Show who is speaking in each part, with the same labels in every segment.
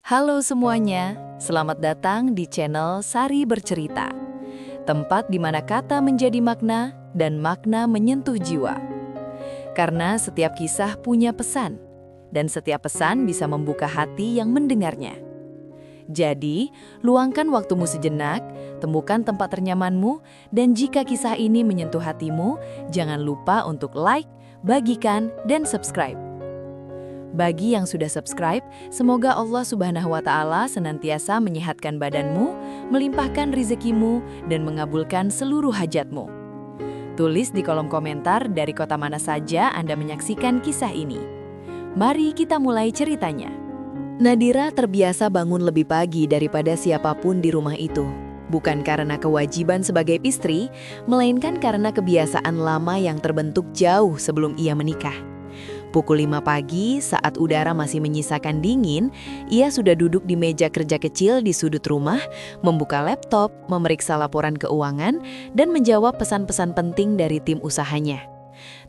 Speaker 1: Halo semuanya, selamat datang di channel Sari Bercerita. Tempat di mana kata menjadi makna dan makna menyentuh jiwa. Karena setiap kisah punya pesan, dan setiap pesan bisa membuka hati yang mendengarnya. Jadi, luangkan waktumu sejenak, temukan tempat ternyamanmu, dan jika kisah ini menyentuh hatimu, jangan lupa untuk like, bagikan, dan subscribe. Bagi yang sudah subscribe, semoga Allah Subhanahu wa Ta'ala senantiasa menyehatkan badanmu, melimpahkan rezekimu, dan mengabulkan seluruh hajatmu. Tulis di kolom komentar dari kota mana saja Anda menyaksikan kisah ini. Mari kita mulai ceritanya. Nadira terbiasa bangun lebih pagi daripada siapapun di rumah itu. Bukan karena kewajiban sebagai istri, melainkan karena kebiasaan lama yang terbentuk jauh sebelum ia menikah. Pukul 5 pagi, saat udara masih menyisakan dingin, ia sudah duduk di meja kerja kecil di sudut rumah, membuka laptop, memeriksa laporan keuangan, dan menjawab pesan-pesan penting dari tim usahanya.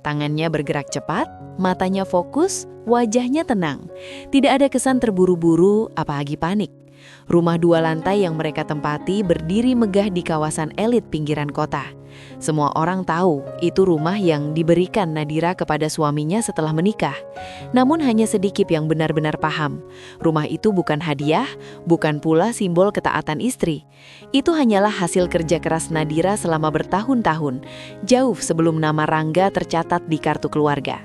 Speaker 1: Tangannya bergerak cepat, matanya fokus, wajahnya tenang. Tidak ada kesan terburu-buru, apalagi panik. Rumah 2 lantai yang mereka tempati berdiri megah di kawasan elit pinggiran kota. Semua orang tahu itu rumah yang diberikan Nadira kepada suaminya setelah menikah. Namun hanya sedikit yang benar-benar paham. Rumah itu bukan hadiah, bukan pula simbol ketaatan istri. Itu hanyalah hasil kerja keras Nadira selama bertahun-tahun, jauh sebelum nama Rangga tercatat di kartu keluarga.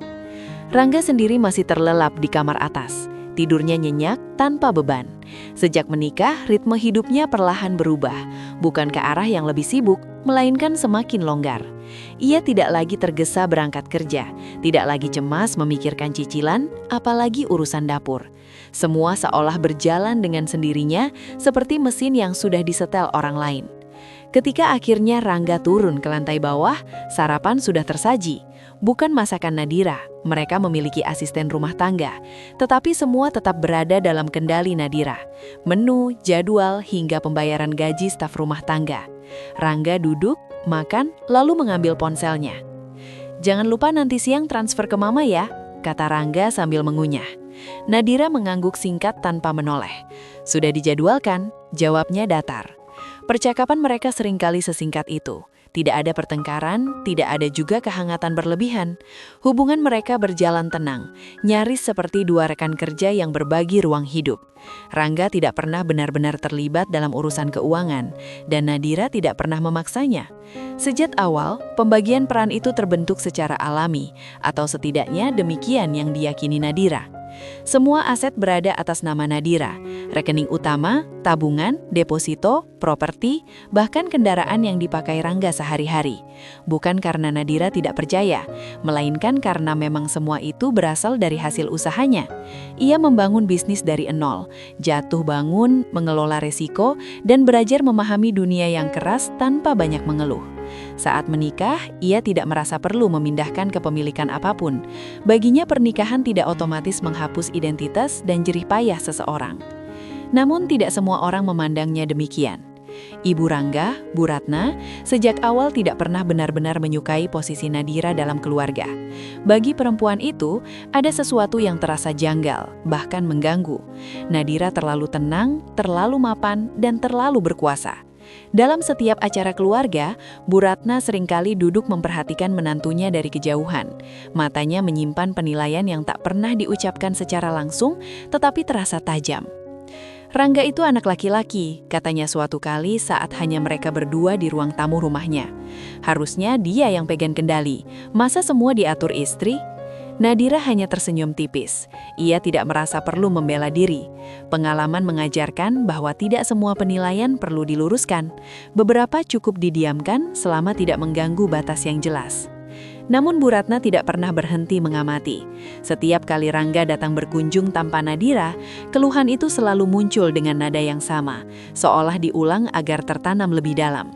Speaker 1: Rangga sendiri masih terlelap di kamar atas. Tidurnya nyenyak tanpa beban. Sejak menikah, ritme hidupnya perlahan berubah, bukan ke arah yang lebih sibuk, melainkan semakin longgar. Ia tidak lagi tergesa berangkat kerja, tidak lagi cemas memikirkan cicilan, apalagi urusan dapur. Semua seolah berjalan dengan sendirinya, seperti mesin yang sudah disetel orang lain. Ketika akhirnya Rangga turun ke lantai bawah, sarapan sudah tersaji. Bukan masakan Nadira, mereka memiliki asisten rumah tangga. Tetapi semua tetap berada dalam kendali Nadira. Menu, jadwal, hingga pembayaran gaji staf rumah tangga. Rangga duduk, makan, lalu mengambil ponselnya. "Jangan lupa nanti siang transfer ke Mama ya," kata Rangga sambil mengunyah. Nadira mengangguk singkat tanpa menoleh. "Sudah dijadwalkan," jawabnya datar. Percakapan mereka seringkali sesingkat itu. Tidak ada pertengkaran, tidak ada juga kehangatan berlebihan. Hubungan mereka berjalan tenang, nyaris seperti 2 rekan kerja yang berbagi ruang hidup. Rangga tidak pernah benar-benar terlibat dalam urusan keuangan, dan Nadira tidak pernah memaksanya. Sejak awal, pembagian peran itu terbentuk secara alami, atau setidaknya demikian yang diyakini Nadira. Semua aset berada atas nama Nadira, rekening utama, tabungan, deposito, properti, bahkan kendaraan yang dipakai Rangga sehari-hari. Bukan karena Nadira tidak percaya, melainkan karena memang semua itu berasal dari hasil usahanya. Ia membangun bisnis dari nol, jatuh bangun, mengelola resiko, dan belajar memahami dunia yang keras tanpa banyak mengeluh. Saat menikah, ia tidak merasa perlu memindahkan kepemilikan apapun. Baginya pernikahan tidak otomatis menghapus identitas dan jerih payah seseorang. Namun tidak semua orang memandangnya demikian. Ibu Rangga, Bu Ratna, sejak awal tidak pernah benar-benar menyukai posisi Nadira dalam keluarga. Bagi perempuan itu, ada sesuatu yang terasa janggal, bahkan mengganggu. Nadira terlalu tenang, terlalu mapan, dan terlalu berkuasa. Dalam setiap acara keluarga, Bu Ratna seringkali duduk memperhatikan menantunya dari kejauhan. Matanya menyimpan penilaian yang tak pernah diucapkan secara langsung, tetapi terasa tajam. "Rangga itu anak laki-laki," katanya suatu kali saat hanya mereka berdua di ruang tamu rumahnya. "Harusnya dia yang pegang kendali. Masa semua diatur istri?" Nadira hanya tersenyum tipis. Ia tidak merasa perlu membela diri. Pengalaman mengajarkan bahwa tidak semua penilaian perlu diluruskan. Beberapa cukup didiamkan selama tidak mengganggu batas yang jelas. Namun Bu Ratna tidak pernah berhenti mengamati. Setiap kali Rangga datang berkunjung tanpa Nadira, keluhan itu selalu muncul dengan nada yang sama, seolah diulang agar tertanam lebih dalam.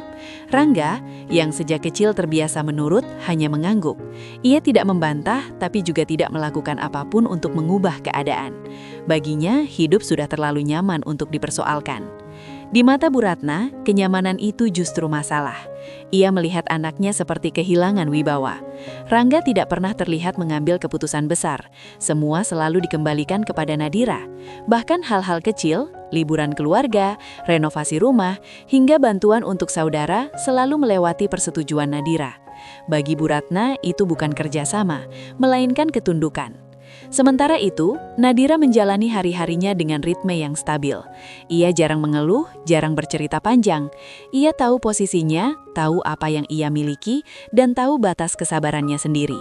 Speaker 1: Rangga, yang sejak kecil terbiasa menurut, hanya mengangguk. Ia tidak membantah, tapi juga tidak melakukan apapun untuk mengubah keadaan. Baginya, hidup sudah terlalu nyaman untuk dipersoalkan. Di mata Bu Ratna, kenyamanan itu justru masalah. Ia melihat anaknya seperti kehilangan wibawa. Rangga tidak pernah terlihat mengambil keputusan besar. Semua selalu dikembalikan kepada Nadira. Bahkan hal-hal kecil, liburan keluarga, renovasi rumah, hingga bantuan untuk saudara selalu melewati persetujuan Nadira. Bagi Bu Ratna, itu bukan kerjasama, melainkan ketundukan. Sementara itu, Nadira menjalani hari-harinya dengan ritme yang stabil. Ia jarang mengeluh, jarang bercerita panjang. Ia tahu posisinya, tahu apa yang ia miliki, dan tahu batas kesabarannya sendiri.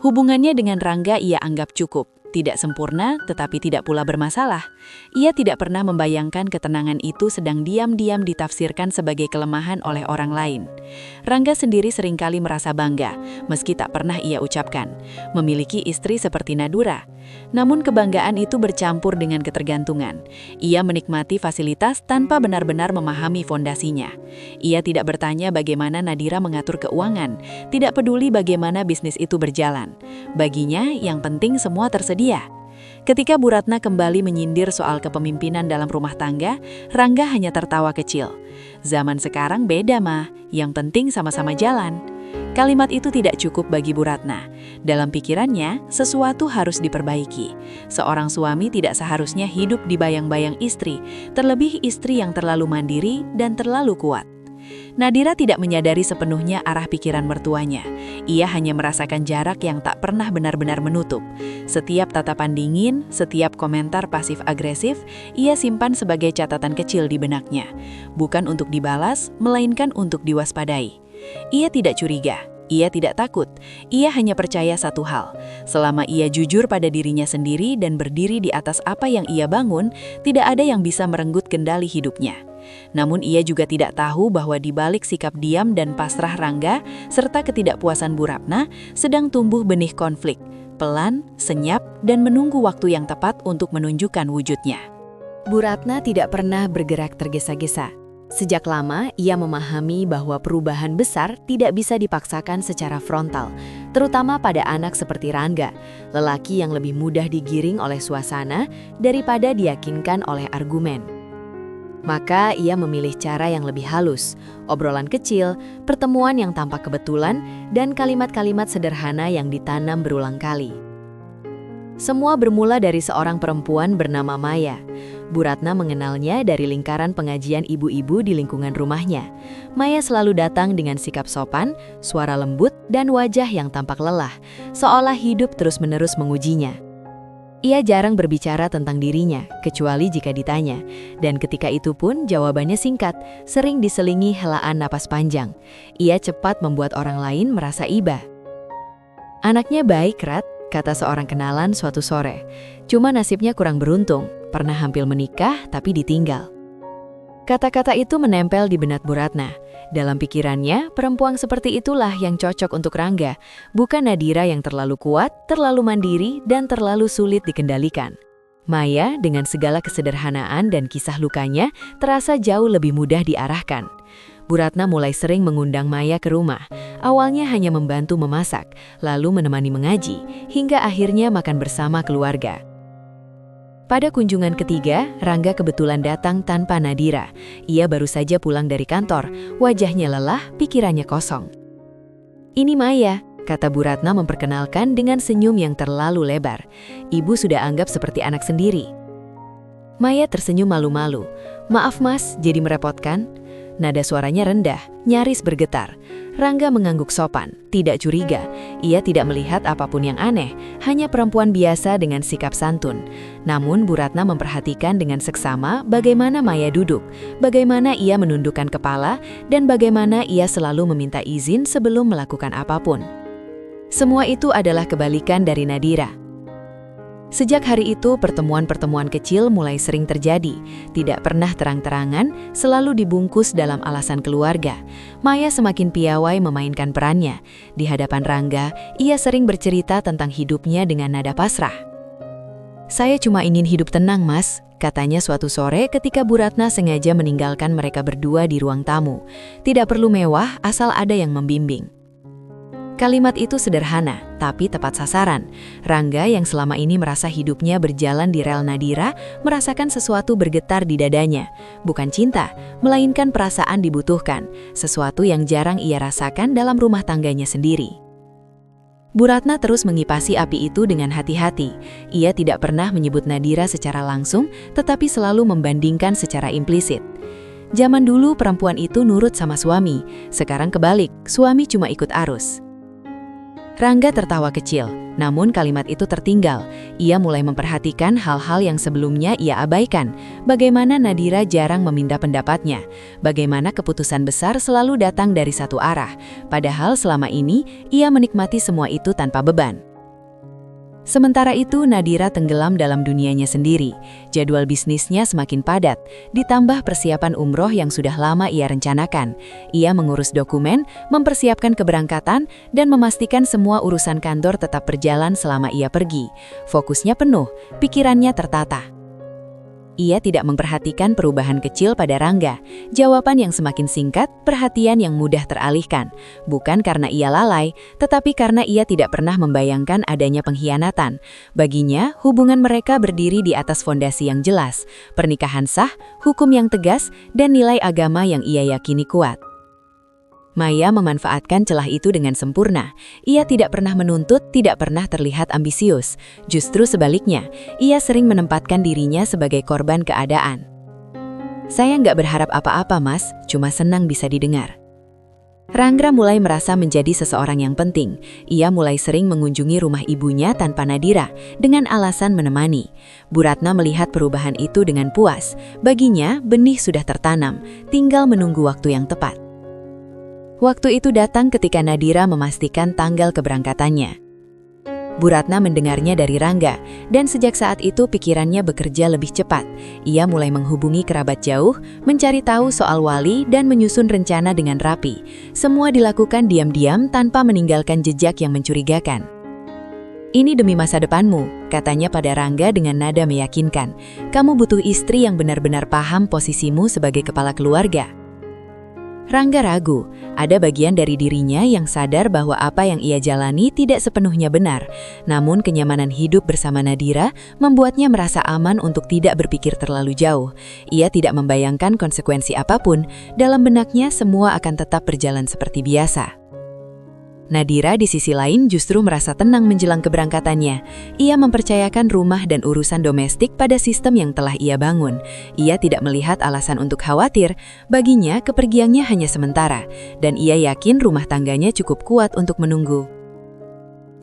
Speaker 1: Hubungannya dengan Rangga ia anggap cukup. Tidak sempurna, tetapi tidak pula bermasalah. Ia tidak pernah membayangkan ketenangan itu sedang diam-diam ditafsirkan sebagai kelemahan oleh orang lain. Rangga sendiri seringkali merasa bangga, meski tak pernah ia ucapkan, memiliki istri seperti Nadira. Namun kebanggaan itu bercampur dengan ketergantungan. Ia menikmati fasilitas tanpa benar-benar memahami fondasinya. Ia tidak bertanya bagaimana Nadira mengatur keuangan, tidak peduli bagaimana bisnis itu berjalan. Baginya, yang penting semua tersedia. Ketika Bu Ratna kembali menyindir soal kepemimpinan dalam rumah tangga, Rangga hanya tertawa kecil. Zaman sekarang beda mah, yang penting sama-sama jalan. Kalimat itu tidak cukup bagi Bu Ratna. Dalam pikirannya, sesuatu harus diperbaiki. Seorang suami tidak seharusnya hidup di bayang-bayang istri, terlebih istri yang terlalu mandiri dan terlalu kuat. Nadira tidak menyadari sepenuhnya arah pikiran mertuanya. Ia hanya merasakan jarak yang tak pernah benar-benar menutup. Setiap tatapan dingin, setiap komentar pasif-agresif, ia simpan sebagai catatan kecil di benaknya. Bukan untuk dibalas, melainkan untuk diwaspadai. Ia tidak curiga, ia tidak takut, ia hanya percaya satu hal. Selama ia jujur pada dirinya sendiri dan berdiri di atas apa yang ia bangun, tidak ada yang bisa merenggut kendali hidupnya. Namun ia juga tidak tahu bahwa di balik sikap diam dan pasrah Rangga, serta ketidakpuasan Bu Ratna, sedang tumbuh benih konflik, pelan, senyap, dan menunggu waktu yang tepat untuk menunjukkan wujudnya. Bu Ratna tidak pernah bergerak tergesa-gesa. Sejak lama, ia memahami bahwa perubahan besar tidak bisa dipaksakan secara frontal, terutama pada anak seperti Rangga, lelaki yang lebih mudah digiring oleh suasana daripada diyakinkan oleh argumen. Maka ia memilih cara yang lebih halus, obrolan kecil, pertemuan yang tampak kebetulan, dan kalimat-kalimat sederhana yang ditanam berulang kali. Semua bermula dari seorang perempuan bernama Maya. Bu Ratna mengenalnya dari lingkaran pengajian ibu-ibu di lingkungan rumahnya. Maya selalu datang dengan sikap sopan, suara lembut, dan wajah yang tampak lelah, seolah hidup terus-menerus mengujinya. Ia jarang berbicara tentang dirinya, kecuali jika ditanya. Dan ketika itu pun jawabannya singkat, sering diselingi helaan napas panjang. Ia cepat membuat orang lain merasa iba. "Anaknya baik, Rat," kata seorang kenalan suatu sore. "Cuma nasibnya kurang beruntung, pernah hampir menikah tapi ditinggal." Kata-kata itu menempel di benak Bu Ratna. Dalam pikirannya, perempuan seperti itulah yang cocok untuk Rangga, bukan Nadira yang terlalu kuat, terlalu mandiri, dan terlalu sulit dikendalikan. Maya, dengan segala kesederhanaan dan kisah lukanya, terasa jauh lebih mudah diarahkan. Bu Ratna mulai sering mengundang Maya ke rumah. Awalnya hanya membantu memasak, lalu menemani mengaji, hingga akhirnya makan bersama keluarga. Pada kunjungan ketiga, Rangga kebetulan datang tanpa Nadira. Ia baru saja pulang dari kantor, wajahnya lelah, pikirannya kosong. "Ini Maya," kata Bu Ratna memperkenalkan dengan senyum yang terlalu lebar. Ibu sudah anggap seperti anak sendiri. Maya tersenyum malu-malu. "Maaf Mas, jadi merepotkan?" Nada suaranya rendah, nyaris bergetar. Rangga mengangguk sopan, tidak curiga. Ia tidak melihat apapun yang aneh, hanya perempuan biasa dengan sikap santun. Namun Bu Ratna memperhatikan dengan seksama bagaimana Maya duduk, bagaimana ia menundukkan kepala, dan bagaimana ia selalu meminta izin sebelum melakukan apapun. Semua itu adalah kebalikan dari Nadira. Sejak hari itu, pertemuan-pertemuan kecil mulai sering terjadi. Tidak pernah terang-terangan, selalu dibungkus dalam alasan keluarga. Maya semakin piawai memainkan perannya. Di hadapan Rangga, ia sering bercerita tentang hidupnya dengan nada pasrah. "Saya cuma ingin hidup tenang, Mas," katanya suatu sore ketika Bu Ratna sengaja meninggalkan mereka berdua di ruang tamu. "Tidak perlu mewah, asal ada yang membimbing." Kalimat itu sederhana, tapi tepat sasaran. Rangga yang selama ini merasa hidupnya berjalan di rel Nadira, merasakan sesuatu bergetar di dadanya. Bukan cinta, melainkan perasaan dibutuhkan, sesuatu yang jarang ia rasakan dalam rumah tangganya sendiri. Bu Ratna terus mengipasi api itu dengan hati-hati. Ia tidak pernah menyebut Nadira secara langsung, tetapi selalu membandingkan secara implisit. Zaman dulu perempuan itu nurut sama suami, sekarang kebalik, suami cuma ikut arus. Rangga tertawa kecil, namun kalimat itu tertinggal. Ia mulai memperhatikan hal-hal yang sebelumnya ia abaikan. Bagaimana Nadira jarang meminta pendapatnya. Bagaimana keputusan besar selalu datang dari satu arah. Padahal selama ini, ia menikmati semua itu tanpa beban. Sementara itu, Nadira tenggelam dalam dunianya sendiri. Jadwal bisnisnya semakin padat, ditambah persiapan umroh yang sudah lama ia rencanakan. Ia mengurus dokumen, mempersiapkan keberangkatan, dan memastikan semua urusan kantor tetap berjalan selama ia pergi. Fokusnya penuh, pikirannya tertata. Ia tidak memperhatikan perubahan kecil pada Rangga. Jawaban yang semakin singkat, perhatian yang mudah teralihkan. Bukan karena ia lalai, tetapi karena ia tidak pernah membayangkan adanya pengkhianatan. Baginya, hubungan mereka berdiri di atas fondasi yang jelas. Pernikahan sah, hukum yang tegas, dan nilai agama yang ia yakini kuat. Maya memanfaatkan celah itu dengan sempurna. Ia tidak pernah menuntut, tidak pernah terlihat ambisius. Justru sebaliknya, ia sering menempatkan dirinya sebagai korban keadaan. "Saya nggak berharap apa-apa, Mas, cuma senang bisa didengar." Rangga mulai merasa menjadi seseorang yang penting. Ia mulai sering mengunjungi rumah ibunya tanpa Nadira, dengan alasan menemani. Bu Ratna melihat perubahan itu dengan puas. Baginya, benih sudah tertanam, tinggal menunggu waktu yang tepat. Waktu itu datang ketika Nadira memastikan tanggal keberangkatannya. Bu Ratna mendengarnya dari Rangga, dan sejak saat itu pikirannya bekerja lebih cepat. Ia mulai menghubungi kerabat jauh, mencari tahu soal wali, dan menyusun rencana dengan rapi. Semua dilakukan diam-diam tanpa meninggalkan jejak yang mencurigakan. "Ini demi masa depanmu," katanya pada Rangga dengan nada meyakinkan. "Kamu butuh istri yang benar-benar paham posisimu sebagai kepala keluarga." Rangga ragu, ada bagian dari dirinya yang sadar bahwa apa yang ia jalani tidak sepenuhnya benar. Namun kenyamanan hidup bersama Nadira membuatnya merasa aman untuk tidak berpikir terlalu jauh. Ia tidak membayangkan konsekuensi apapun, dalam benaknya semua akan tetap berjalan seperti biasa. Nadira di sisi lain justru merasa tenang menjelang keberangkatannya. Ia mempercayakan rumah dan urusan domestik pada sistem yang telah ia bangun. Ia tidak melihat alasan untuk khawatir, baginya kepergiannya hanya sementara, dan ia yakin rumah tangganya cukup kuat untuk menunggu.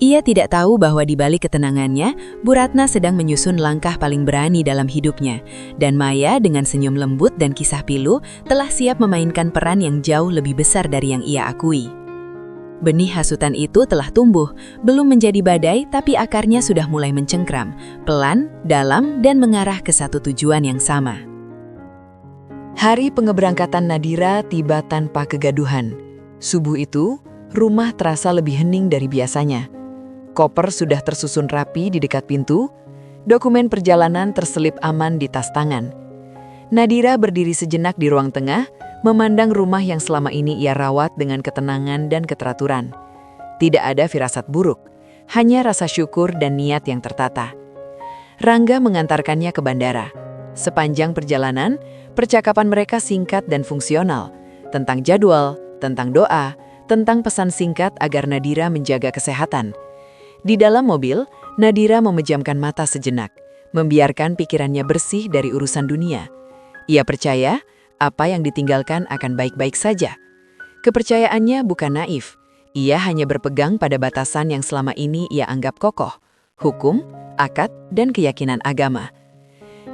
Speaker 1: Ia tidak tahu bahwa di balik ketenangannya, Bu Ratna sedang menyusun langkah paling berani dalam hidupnya. Dan Maya dengan senyum lembut dan kisah pilu telah siap memainkan peran yang jauh lebih besar dari yang ia akui. Benih hasutan itu telah tumbuh, belum menjadi badai tapi akarnya sudah mulai mencengkram, pelan, dalam, dan mengarah ke satu tujuan yang sama. Hari pengeberangkatan Nadira tiba tanpa kegaduhan. Subuh itu, rumah terasa lebih hening dari biasanya. Koper sudah tersusun rapi di dekat pintu, dokumen perjalanan terselip aman di tas tangan. Nadira berdiri sejenak di ruang tengah, memandang rumah yang selama ini ia rawat dengan ketenangan dan keteraturan. Tidak ada firasat buruk, hanya rasa syukur dan niat yang tertata. Rangga mengantarkannya ke bandara. Sepanjang perjalanan, percakapan mereka singkat dan fungsional, tentang jadwal, tentang doa, tentang pesan singkat agar Nadira menjaga kesehatan. Di dalam mobil, Nadira memejamkan mata sejenak, membiarkan pikirannya bersih dari urusan dunia. Ia percaya apa yang ditinggalkan akan baik-baik saja. Kepercayaannya bukan naif. Ia hanya berpegang pada batasan yang selama ini ia anggap kokoh, hukum, akad, dan keyakinan agama.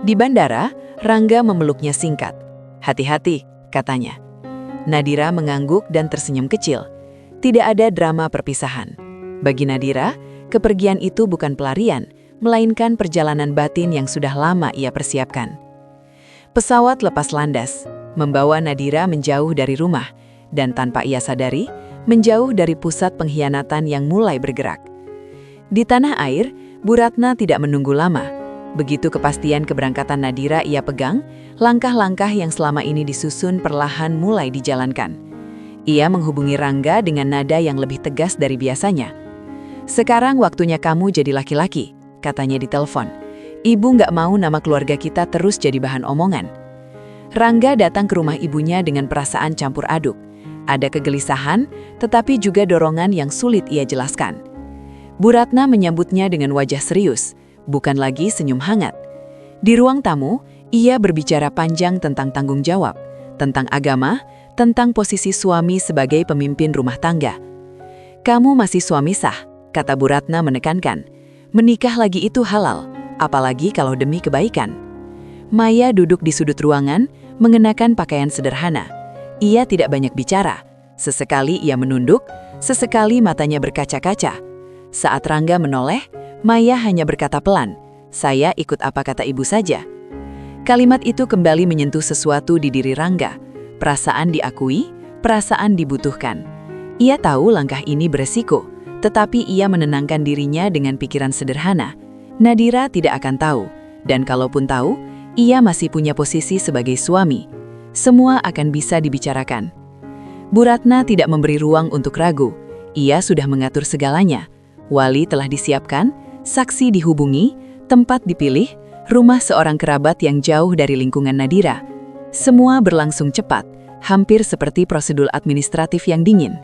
Speaker 1: Di bandara, Rangga memeluknya singkat. "Hati-hati," katanya. Nadira mengangguk dan tersenyum kecil. Tidak ada drama perpisahan. Bagi Nadira, kepergian itu bukan pelarian, melainkan perjalanan batin yang sudah lama ia persiapkan. Pesawat lepas landas, membawa Nadira menjauh dari rumah, dan tanpa ia sadari, menjauh dari pusat pengkhianatan yang mulai bergerak. Di tanah air, Bu Ratna tidak menunggu lama. Begitu kepastian keberangkatan Nadira ia pegang, langkah-langkah yang selama ini disusun perlahan mulai dijalankan. Ia menghubungi Rangga dengan nada yang lebih tegas dari biasanya. "Sekarang waktunya kamu jadi laki-laki," katanya di telepon. "Ibu nggak mau nama keluarga kita terus jadi bahan omongan." Rangga datang ke rumah ibunya dengan perasaan campur aduk. Ada kegelisahan, tetapi juga dorongan yang sulit ia jelaskan. Bu Ratna menyambutnya dengan wajah serius, bukan lagi senyum hangat. Di ruang tamu, ia berbicara panjang tentang tanggung jawab, tentang agama, tentang posisi suami sebagai pemimpin rumah tangga. "Kamu masih suami sah," kata Bu Ratna menekankan. "Menikah lagi itu halal, apalagi kalau demi kebaikan." Maya duduk di sudut ruangan, mengenakan pakaian sederhana. Ia tidak banyak bicara. Sesekali ia menunduk, sesekali matanya berkaca-kaca. Saat Rangga menoleh, Maya hanya berkata pelan, "Saya ikut apa kata ibu saja." Kalimat itu kembali menyentuh sesuatu di diri Rangga. Perasaan diakui, perasaan dibutuhkan. Ia tahu langkah ini beresiko, tetapi ia menenangkan dirinya dengan pikiran sederhana. Nadira tidak akan tahu, dan kalaupun tahu, ia masih punya posisi sebagai suami. Semua akan bisa dibicarakan. Bu Ratna tidak memberi ruang untuk ragu. Ia sudah mengatur segalanya. Wali telah disiapkan, saksi dihubungi, tempat dipilih, rumah seorang kerabat yang jauh dari lingkungan Nadira. Semua berlangsung cepat, hampir seperti prosedur administratif yang dingin.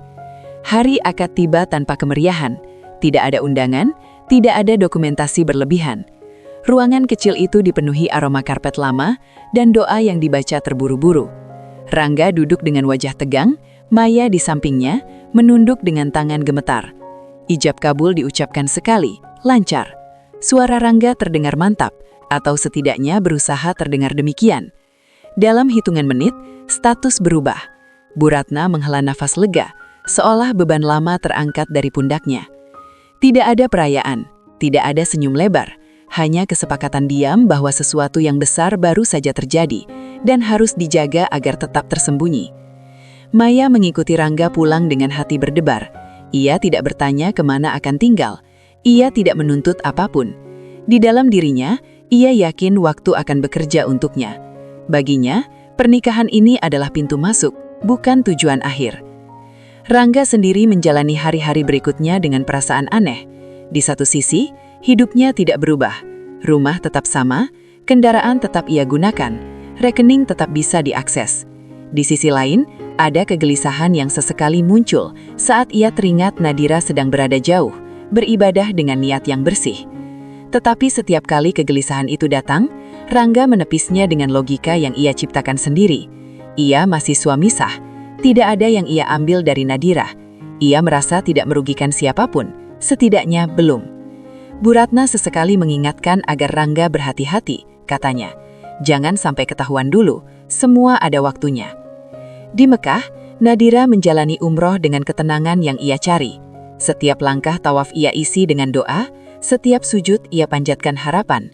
Speaker 1: Hari akad tiba tanpa kemeriahan. Tidak ada undangan, tidak ada dokumentasi berlebihan. Ruangan kecil itu dipenuhi aroma karpet lama dan doa yang dibaca terburu-buru. Rangga duduk dengan wajah tegang, Maya di sampingnya, menunduk dengan tangan gemetar. Ijab kabul diucapkan sekali, lancar. Suara Rangga terdengar mantap, atau setidaknya berusaha terdengar demikian. Dalam hitungan menit, status berubah. Bu Ratna menghela nafas lega, seolah beban lama terangkat dari pundaknya. Tidak ada perayaan, tidak ada senyum lebar. Hanya kesepakatan diam bahwa sesuatu yang besar baru saja terjadi dan harus dijaga agar tetap tersembunyi. Maya mengikuti Rangga pulang dengan hati berdebar. Ia tidak bertanya kemana akan tinggal. Ia tidak menuntut apapun. Di dalam dirinya, ia yakin waktu akan bekerja untuknya. Baginya, pernikahan ini adalah pintu masuk, bukan tujuan akhir. Rangga sendiri menjalani hari-hari berikutnya dengan perasaan aneh. Di satu sisi, hidupnya tidak berubah. Rumah tetap sama, kendaraan tetap ia gunakan, rekening tetap bisa diakses. Di sisi lain, ada kegelisahan yang sesekali muncul saat ia teringat Nadira sedang berada jauh, beribadah dengan niat yang bersih. Tetapi setiap kali kegelisahan itu datang, Rangga menepisnya dengan logika yang ia ciptakan sendiri. Ia masih suami sah, tidak ada yang ia ambil dari Nadira. Ia merasa tidak merugikan siapapun, setidaknya belum. Bu Ratna sesekali mengingatkan agar Rangga berhati-hati, katanya. Jangan sampai ketahuan dulu, semua ada waktunya. Di Mekah, Nadira menjalani umroh dengan ketenangan yang ia cari. Setiap langkah tawaf ia isi dengan doa, setiap sujud ia panjatkan harapan.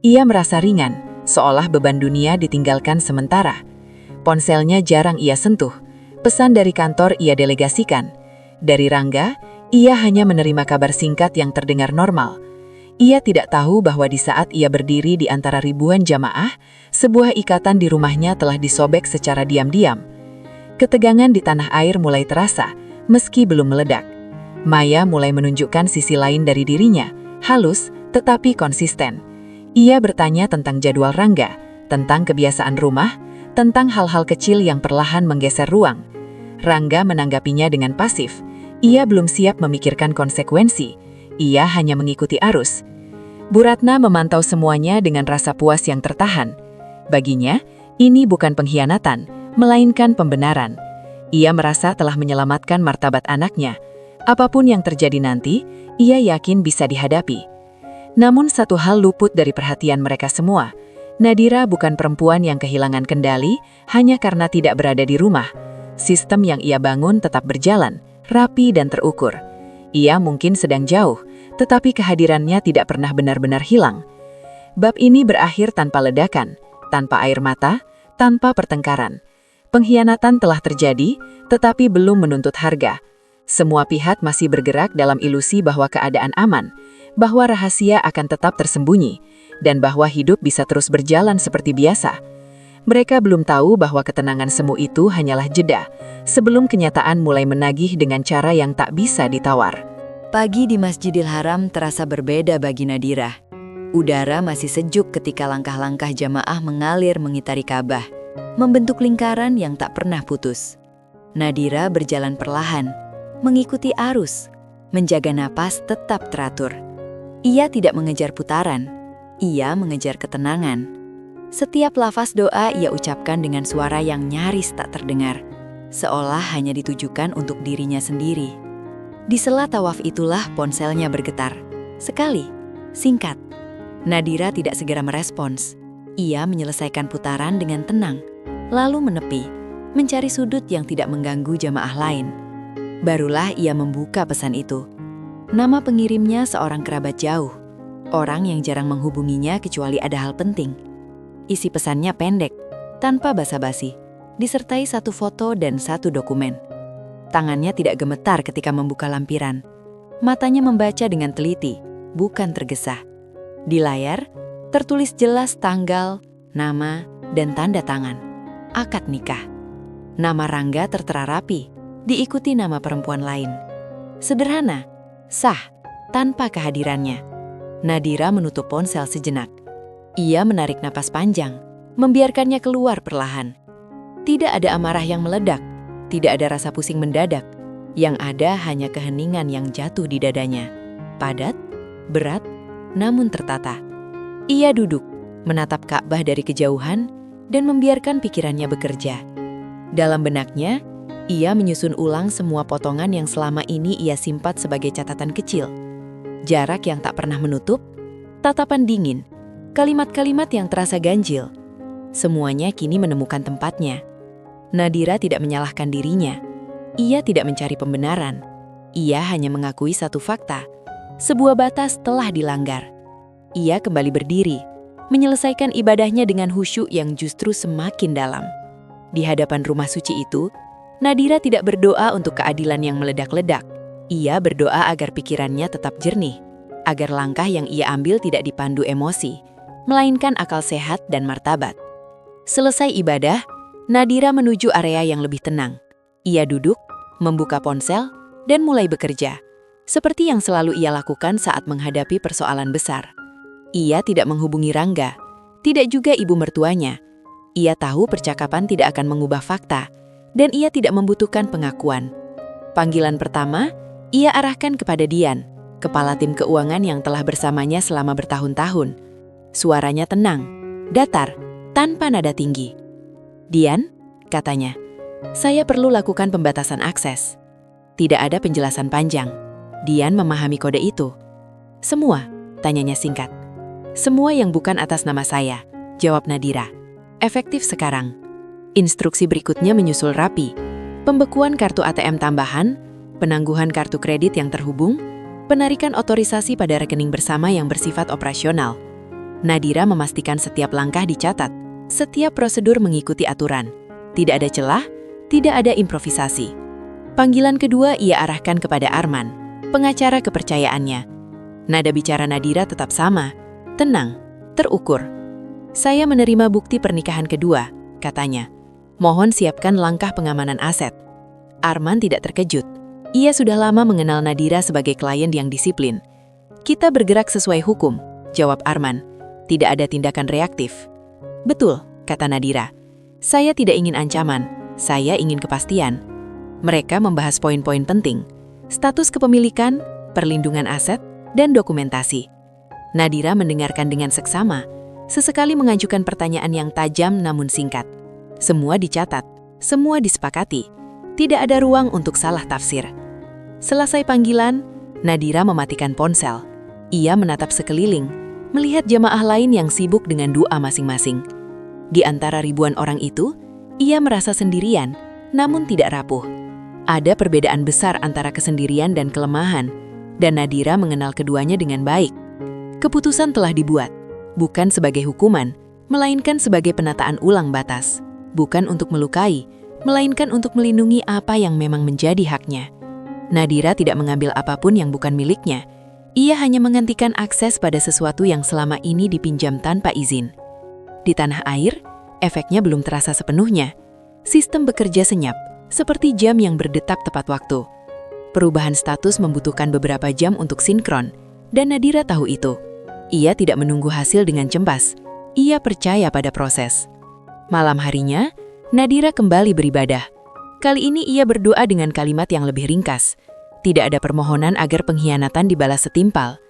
Speaker 1: Ia merasa ringan, seolah beban dunia ditinggalkan sementara. Ponselnya jarang ia sentuh, pesan dari kantor ia delegasikan. Dari Rangga, ia hanya menerima kabar singkat yang terdengar normal. Ia tidak tahu bahwa di saat ia berdiri di antara ribuan jamaah, sebuah ikatan di rumahnya telah disobek secara diam-diam. Ketegangan di tanah air mulai terasa, meski belum meledak. Maya mulai menunjukkan sisi lain dari dirinya, halus tetapi konsisten. Ia bertanya tentang jadwal Rangga, tentang kebiasaan rumah, tentang hal-hal kecil yang perlahan menggeser ruang. Rangga menanggapinya dengan pasif. Ia belum siap memikirkan konsekuensi. Ia hanya mengikuti arus. Bu Ratna memantau semuanya dengan rasa puas yang tertahan. Baginya, ini bukan pengkhianatan, melainkan pembenaran. Ia merasa telah menyelamatkan martabat anaknya. Apapun yang terjadi nanti, ia yakin bisa dihadapi. Namun satu hal luput dari perhatian mereka semua. Nadira bukan perempuan yang kehilangan kendali hanya karena tidak berada di rumah. Sistem yang ia bangun tetap berjalan, rapi dan terukur. Ia mungkin sedang jauh, tetapi kehadirannya tidak pernah benar-benar hilang. Bab ini berakhir tanpa ledakan, tanpa air mata, tanpa pertengkaran. Pengkhianatan telah terjadi, tetapi belum menuntut harga. Semua pihak masih bergerak dalam ilusi bahwa keadaan aman, bahwa rahasia akan tetap tersembunyi, dan bahwa hidup bisa terus berjalan seperti biasa.
Speaker 2: Mereka belum tahu bahwa ketenangan semu itu hanyalah jeda, sebelum kenyataan mulai menagih dengan cara yang tak bisa ditawar.
Speaker 1: Pagi di Masjidil Haram terasa berbeda bagi Nadira. Udara masih sejuk ketika langkah-langkah jamaah mengalir mengitari Ka'bah, membentuk lingkaran yang tak pernah putus. Nadira berjalan perlahan, mengikuti arus, menjaga napas tetap teratur. Ia tidak mengejar putaran, ia mengejar ketenangan. Setiap lafaz doa ia ucapkan dengan suara yang nyaris tak terdengar, seolah hanya ditujukan untuk dirinya sendiri. Di sela tawaf itulah ponselnya bergetar. Sekali, singkat. Nadira tidak segera merespons. Ia menyelesaikan putaran dengan tenang, lalu menepi, mencari sudut yang tidak mengganggu jamaah lain. Barulah ia membuka pesan itu. Nama pengirimnya seorang kerabat jauh, orang yang jarang menghubunginya kecuali ada hal penting. Isi pesannya pendek, tanpa basa-basi, disertai satu foto dan satu dokumen. Tangannya tidak gemetar ketika membuka lampiran. Matanya membaca dengan teliti, bukan tergesa. Di layar, tertulis jelas tanggal, nama, dan tanda tangan. Akad nikah. Nama Rangga tertera rapi, diikuti nama perempuan lain. Sederhana, sah, tanpa kehadirannya. Nadira menutup ponsel sejenak. Ia menarik napas panjang, membiarkannya keluar perlahan. Tidak ada amarah yang meledak, tidak ada rasa pusing mendadak. Yang ada hanya keheningan yang jatuh di dadanya. Padat, berat, namun tertata. Ia duduk, menatap Ka'bah dari kejauhan, dan membiarkan pikirannya bekerja. Dalam benaknya, ia menyusun ulang semua potongan yang selama ini ia simpan sebagai catatan kecil. Jarak yang tak pernah menutup, tatapan dingin, kalimat-kalimat yang terasa ganjil. Semuanya kini menemukan tempatnya. Nadira tidak menyalahkan dirinya. Ia tidak mencari pembenaran. Ia hanya mengakui satu fakta. Sebuah batas telah dilanggar. Ia kembali berdiri, menyelesaikan ibadahnya dengan khusyuk yang justru semakin dalam. Di hadapan rumah suci itu, Nadira tidak berdoa untuk keadilan yang meledak-ledak. Ia berdoa agar pikirannya tetap jernih, agar langkah yang ia ambil tidak dipandu emosi, melainkan akal sehat dan martabat. Selesai ibadah, Nadira menuju area yang lebih tenang. Ia duduk, membuka ponsel, dan mulai bekerja. Seperti yang selalu ia lakukan saat menghadapi persoalan besar. Ia tidak menghubungi Rangga, tidak juga ibu mertuanya. Ia tahu percakapan tidak akan mengubah fakta, dan ia tidak membutuhkan pengakuan. Panggilan pertama, ia arahkan kepada Dian, kepala tim keuangan yang telah bersamanya selama bertahun-tahun. Suaranya tenang, datar, tanpa nada tinggi. "Dian," katanya, "saya perlu lakukan pembatasan akses." Tidak ada penjelasan panjang. Dian memahami kode itu. "Semua?" tanyanya singkat. "Semua yang bukan atas nama saya," jawab Nadira. "Efektif sekarang." Instruksi berikutnya menyusul rapi. Pembekuan kartu ATM tambahan, penangguhan kartu kredit yang terhubung, penarikan otorisasi pada rekening bersama yang bersifat operasional. Nadira memastikan setiap langkah dicatat, setiap prosedur mengikuti aturan. Tidak ada celah, tidak ada improvisasi. Panggilan kedua ia arahkan kepada Arman, pengacara kepercayaannya. Nada bicara Nadira tetap sama, tenang, terukur. "Saya menerima bukti pernikahan kedua," katanya. "Mohon siapkan langkah pengamanan aset." Arman tidak terkejut. Ia sudah lama mengenal Nadira sebagai klien yang disiplin. "Kita bergerak sesuai hukum," jawab Arman. "Tidak ada tindakan reaktif." "Betul," kata Nadira. "Saya tidak ingin ancaman, saya ingin kepastian." Mereka membahas poin-poin penting, status kepemilikan, perlindungan aset, dan dokumentasi. Nadira mendengarkan dengan seksama, sesekali mengajukan pertanyaan yang tajam namun singkat. Semua dicatat, semua disepakati. Tidak ada ruang untuk salah tafsir. Selesai panggilan, Nadira mematikan ponsel. Ia menatap sekeliling, melihat jamaah lain yang sibuk dengan doa masing-masing. Di antara ribuan orang itu, ia merasa sendirian, namun tidak rapuh. Ada perbedaan besar antara kesendirian dan kelemahan, dan Nadira mengenal keduanya dengan baik. Keputusan telah dibuat, bukan sebagai hukuman, melainkan sebagai penataan ulang batas. Bukan untuk melukai, melainkan untuk melindungi apa yang memang menjadi haknya. Nadira tidak mengambil apapun yang bukan miliknya. Ia hanya menghentikan akses pada sesuatu yang selama ini dipinjam tanpa izin. Di tanah air,
Speaker 2: efeknya belum terasa sepenuhnya. Sistem bekerja senyap, seperti jam yang berdetak tepat waktu. Perubahan status membutuhkan beberapa jam untuk sinkron, dan Nadira tahu itu. Ia tidak menunggu hasil dengan cemas. Ia percaya pada proses. Malam harinya, Nadira kembali beribadah. Kali ini ia berdoa dengan kalimat yang lebih ringkas. Tidak ada permohonan agar pengkhianatan dibalas setimpal.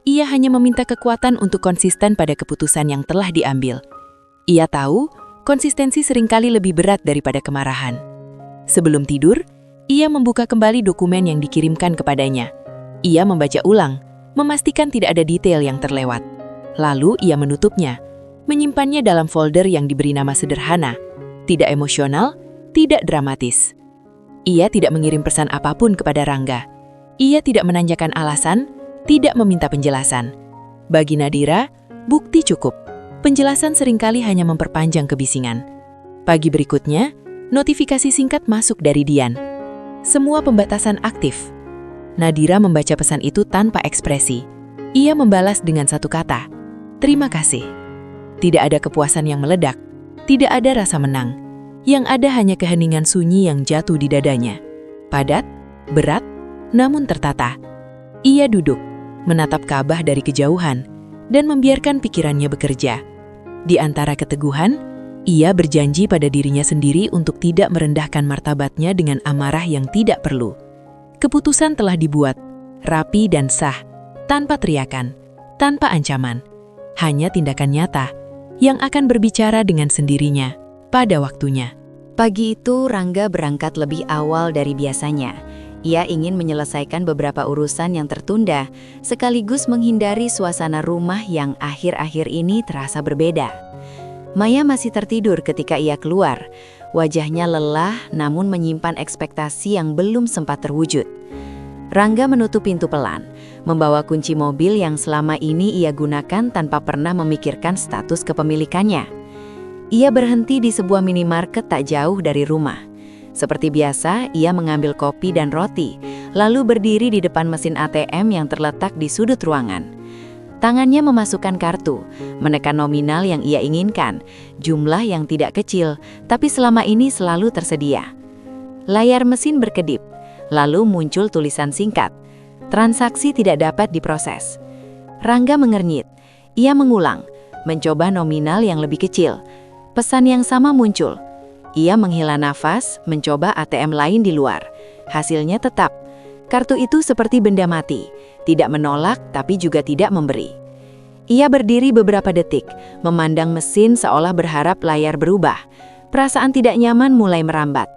Speaker 2: Ia hanya meminta kekuatan untuk konsisten pada keputusan yang telah diambil. Ia tahu, konsistensi seringkali lebih berat daripada kemarahan. Sebelum tidur, ia membuka kembali dokumen yang dikirimkan kepadanya. Ia membaca ulang, memastikan tidak ada detail yang terlewat. Lalu ia menutupnya, menyimpannya dalam folder yang diberi nama sederhana, tidak emosional, tidak dramatis. Ia tidak mengirim pesan apapun kepada Rangga. Ia tidak menanyakan alasan, tidak meminta penjelasan. Bagi Nadira, bukti cukup. Penjelasan seringkali hanya memperpanjang kebisingan. Pagi berikutnya, notifikasi singkat masuk dari Dian. Semua pembatasan aktif. Nadira membaca pesan itu tanpa ekspresi. Ia membalas dengan satu kata, terima kasih. Tidak ada kepuasan yang meledak, tidak ada rasa menang. Yang ada hanya keheningan sunyi yang jatuh di dadanya. Padat, berat, namun tertata. Ia duduk, menatap Ka'bah dari kejauhan, dan membiarkan pikirannya bekerja. Di antara keteguhan, ia berjanji pada dirinya sendiri untuk tidak merendahkan martabatnya dengan amarah yang tidak perlu. Keputusan telah dibuat, rapi dan sah, tanpa teriakan, tanpa ancaman. Hanya tindakan nyata yang akan berbicara dengan sendirinya pada waktunya.
Speaker 1: Pagi itu Rangga berangkat lebih awal dari biasanya. Ia ingin menyelesaikan beberapa urusan yang tertunda, sekaligus menghindari suasana rumah yang akhir-akhir ini terasa berbeda. Maya masih tertidur ketika ia keluar. Wajahnya lelah namun menyimpan ekspektasi yang belum sempat terwujud. Rangga menutup pintu pelan, membawa kunci mobil yang selama ini ia gunakan tanpa pernah memikirkan status kepemilikannya. Ia berhenti di sebuah minimarket tak jauh dari rumah. Seperti biasa, ia mengambil kopi dan roti, lalu berdiri di depan mesin ATM yang terletak di sudut ruangan. Tangannya memasukkan kartu, menekan nominal yang ia inginkan, jumlah yang tidak kecil, tapi selama ini selalu tersedia. Layar mesin berkedip, lalu muncul tulisan singkat, transaksi tidak dapat diproses. Rangga mengernyit, ia mengulang, mencoba nominal yang lebih kecil. Pesan yang sama muncul. Ia menghela nafas, mencoba ATM lain di luar. Hasilnya tetap. Kartu itu seperti benda mati, tidak menolak tapi juga tidak memberi. Ia berdiri beberapa detik, memandang mesin seolah berharap layar berubah. Perasaan tidak nyaman mulai merambat.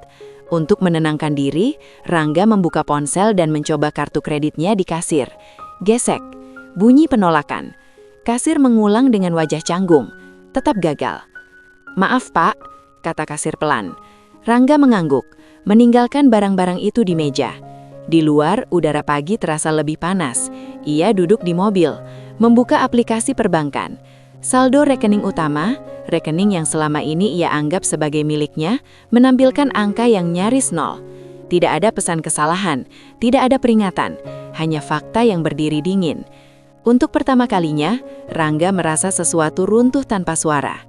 Speaker 1: Untuk menenangkan diri, Rangga membuka ponsel dan mencoba kartu kreditnya di kasir. Gesek, bunyi penolakan. Kasir mengulang dengan wajah canggung, tetap gagal. "Maaf Pak," kata kasir pelan. Rangga mengangguk, meninggalkan barang-barang itu di meja. Di luar, udara pagi terasa lebih panas. Ia duduk di mobil, membuka aplikasi perbankan. Saldo rekening utama, rekening yang selama ini ia anggap sebagai miliknya, menampilkan angka yang nyaris nol. Tidak ada pesan kesalahan, tidak ada peringatan, hanya fakta yang berdiri dingin. Untuk pertama kalinya, Rangga merasa sesuatu runtuh tanpa suara.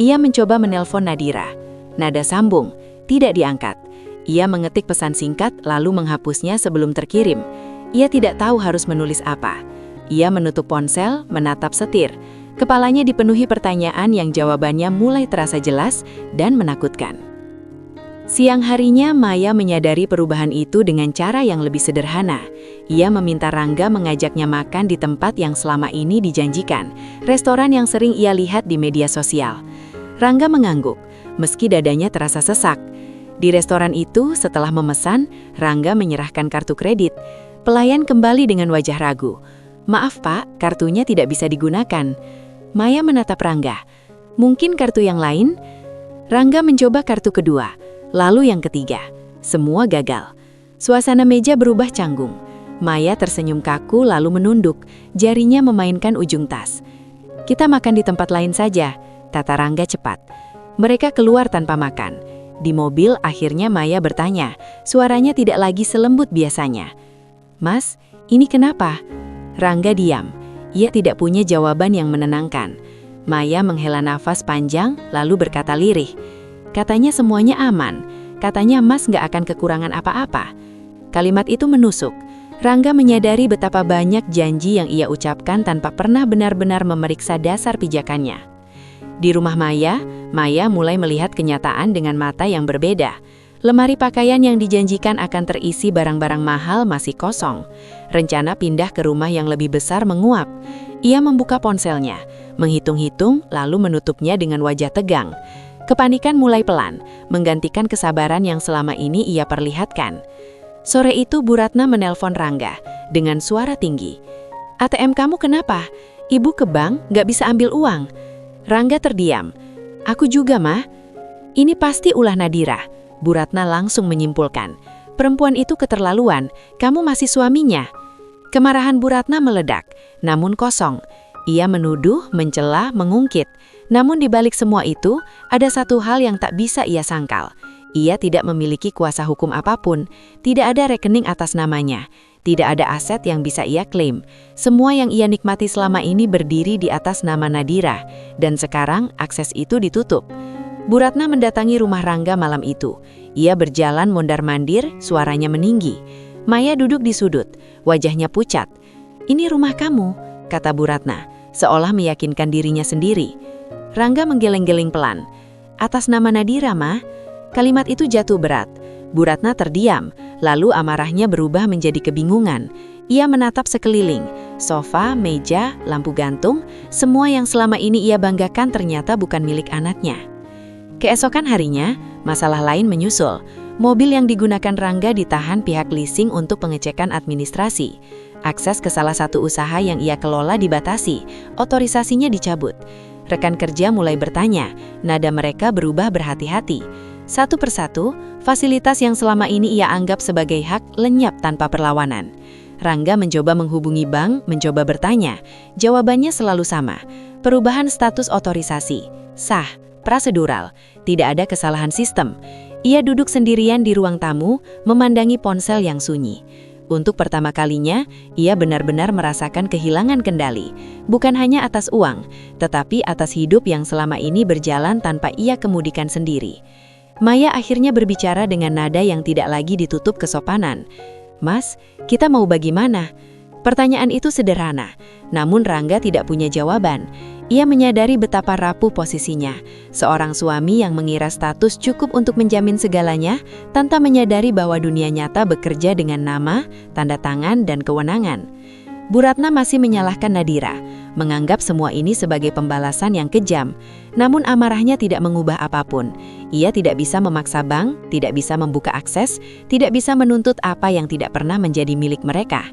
Speaker 1: Ia mencoba menelpon Nadira. Nada sambung, tidak diangkat. Ia mengetik pesan singkat lalu menghapusnya sebelum terkirim. Ia tidak tahu harus menulis apa. Ia menutup ponsel, menatap setir. Kepalanya dipenuhi pertanyaan yang jawabannya mulai terasa jelas dan menakutkan. Siang harinya, Maya menyadari perubahan itu dengan cara yang lebih sederhana. Ia meminta Rangga mengajaknya makan di tempat yang selama ini dijanjikan, restoran yang sering ia lihat di media sosial. Rangga mengangguk, meski dadanya terasa sesak. Di restoran itu, setelah memesan, Rangga menyerahkan kartu kredit. Pelayan kembali dengan wajah ragu. "Maaf Pak, kartunya tidak bisa digunakan." Maya menatap Rangga. "Mungkin kartu yang lain?" Rangga mencoba kartu kedua, lalu yang ketiga. Semua gagal. Suasana meja berubah canggung. Maya tersenyum kaku lalu menunduk, jarinya memainkan ujung tas. "Kita makan di tempat lain saja," kata Rangga cepat. Mereka keluar tanpa makan. Di mobil akhirnya Maya bertanya, suaranya tidak lagi selembut biasanya. "Mas, ini kenapa?" Rangga diam. Ia tidak punya jawaban yang menenangkan.
Speaker 2: Maya menghela nafas panjang lalu berkata lirih, "Katanya semuanya aman. Katanya Mas nggak akan kekurangan apa-apa." Kalimat itu menusuk. Rangga menyadari betapa banyak janji yang ia ucapkan tanpa pernah benar-benar memeriksa dasar pijakannya. Di rumah Maya, Maya mulai melihat kenyataan dengan mata yang berbeda. Lemari pakaian yang dijanjikan akan terisi barang-barang mahal masih kosong. Rencana pindah ke rumah yang lebih besar menguap. Ia membuka ponselnya, menghitung-hitung lalu menutupnya dengan wajah tegang. Kepanikan mulai pelan, menggantikan kesabaran yang selama ini ia perlihatkan. Sore itu Bu Ratna menelpon Rangga dengan suara tinggi. "ATM kamu kenapa? Ibu ke bank nggak bisa ambil uang." Rangga terdiam. "Aku juga, Mah." "Ini pasti ulah Nadira." Bu Ratna langsung menyimpulkan. "Perempuan itu keterlaluan, kamu masih suaminya." Kemarahan Bu Ratna meledak, namun kosong. Ia menuduh, mencela, mengungkit. Namun di balik semua itu, ada satu hal yang tak bisa ia sangkal. Ia tidak memiliki kuasa hukum apapun, tidak ada rekening atas namanya, tidak ada aset yang bisa ia klaim. Semua yang ia nikmati selama ini berdiri di atas nama Nadira, dan sekarang akses itu ditutup. Bu Ratna mendatangi rumah Rangga malam itu. Ia berjalan mondar-mandir, suaranya meninggi. Maya duduk di sudut, wajahnya pucat. "Ini rumah kamu," kata Bu Ratna, seolah meyakinkan dirinya sendiri. Rangga menggeleng-geleng pelan. "Atas nama Nadira, Ma." Kalimat itu jatuh berat. Bu Ratna terdiam, lalu amarahnya berubah menjadi kebingungan. Ia menatap sekeliling, sofa, meja, lampu gantung, semua yang selama ini ia banggakan ternyata bukan milik anaknya. Keesokan harinya, masalah lain menyusul. Mobil yang digunakan Rangga ditahan pihak leasing untuk pengecekan administrasi. Akses ke salah satu usaha yang ia kelola dibatasi, otorisasinya dicabut. Rekan kerja mulai bertanya, nada mereka berubah berhati-hati. Satu persatu, fasilitas yang selama ini ia anggap sebagai hak lenyap tanpa perlawanan. Rangga mencoba menghubungi bank, mencoba bertanya. Jawabannya selalu sama, perubahan status otorisasi, sah, prosedural, tidak ada kesalahan sistem. Ia duduk sendirian di ruang tamu, memandangi ponsel yang sunyi. Untuk pertama kalinya, ia benar-benar merasakan kehilangan kendali, bukan hanya atas uang, tetapi atas hidup yang selama ini berjalan tanpa ia kemudikan sendiri. Maya akhirnya berbicara dengan nada yang tidak lagi ditutup kesopanan. "Mas, kita mau bagaimana?" Pertanyaan itu sederhana, namun Rangga tidak punya jawaban. Ia menyadari betapa rapuh posisinya, seorang suami yang mengira status cukup untuk menjamin segalanya, tanpa menyadari bahwa dunia nyata bekerja dengan nama, tanda tangan, dan kewenangan. Bu Ratna masih menyalahkan Nadira, menganggap semua ini sebagai pembalasan yang kejam. Namun amarahnya tidak mengubah apapun. Ia tidak bisa memaksa bank, tidak bisa membuka akses, tidak bisa menuntut apa yang tidak pernah menjadi milik mereka.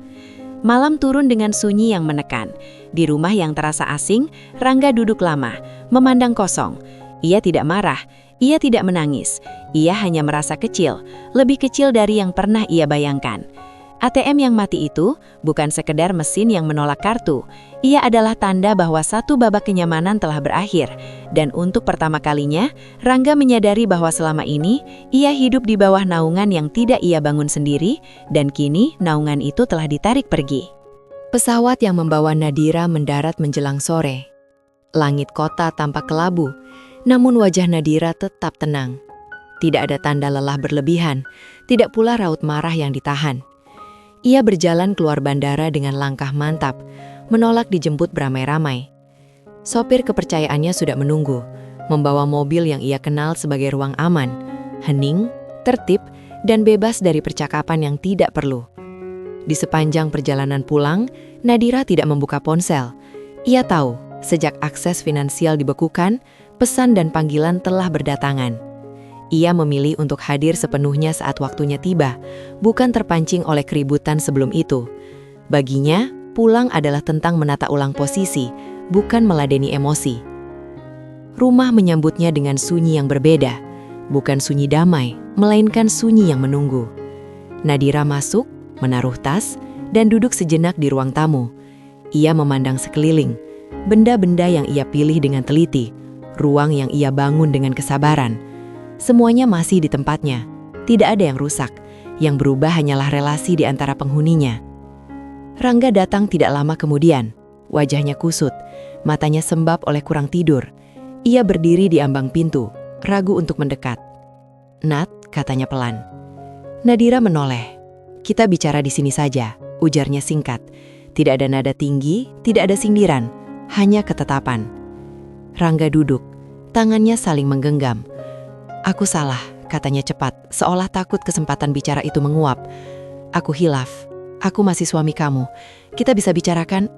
Speaker 2: Malam turun dengan sunyi yang menekan. Di rumah yang terasa asing, Rangga duduk lama, memandang kosong. Ia tidak marah, ia tidak menangis. Ia hanya merasa kecil, lebih kecil dari yang pernah ia bayangkan. ATM yang mati itu bukan sekedar mesin yang menolak kartu. Ia adalah tanda bahwa satu babak kenyamanan telah berakhir. Dan untuk pertama kalinya, Rangga menyadari bahwa selama ini, ia hidup di bawah naungan yang tidak ia bangun sendiri, dan kini naungan itu telah ditarik pergi.
Speaker 1: Pesawat yang membawa Nadira mendarat menjelang sore. Langit kota tampak kelabu, namun wajah Nadira tetap tenang. Tidak ada tanda lelah berlebihan, tidak pula raut marah yang ditahan. Ia berjalan keluar bandara dengan langkah mantap, menolak dijemput beramai-ramai. Sopir kepercayaannya sudah menunggu, membawa mobil yang ia kenal sebagai ruang aman, hening, tertib, dan bebas dari percakapan yang tidak perlu. Di sepanjang perjalanan pulang, Nadira tidak membuka ponsel. Ia tahu, sejak akses finansial dibekukan, pesan dan panggilan telah berdatangan. Ia memilih untuk hadir sepenuhnya saat waktunya tiba, bukan terpancing oleh keributan sebelum itu. Baginya, pulang adalah tentang menata ulang posisi, bukan meladeni emosi. Rumah menyambutnya dengan sunyi yang berbeda, bukan sunyi damai, melainkan sunyi yang menunggu. Nadira masuk, menaruh tas, dan duduk sejenak di ruang tamu. Ia memandang sekeliling, benda-benda yang ia pilih dengan teliti, ruang yang ia bangun dengan kesabaran. Semuanya masih di tempatnya, tidak ada yang rusak, yang berubah hanyalah relasi di antara penghuninya. Rangga datang tidak lama kemudian, wajahnya kusut,
Speaker 2: matanya sembab oleh kurang tidur. Ia berdiri di ambang pintu, ragu untuk mendekat. "Nat," katanya pelan. Nadira menoleh. "Kita bicara di sini saja," ujarnya singkat. Tidak ada nada tinggi, tidak ada sindiran, hanya ketetapan. Rangga duduk, tangannya saling menggenggam. "Aku salah," katanya cepat, seolah takut kesempatan bicara itu menguap. "Aku hilaf. Aku masih suami kamu. Kita bisa bicarakan?"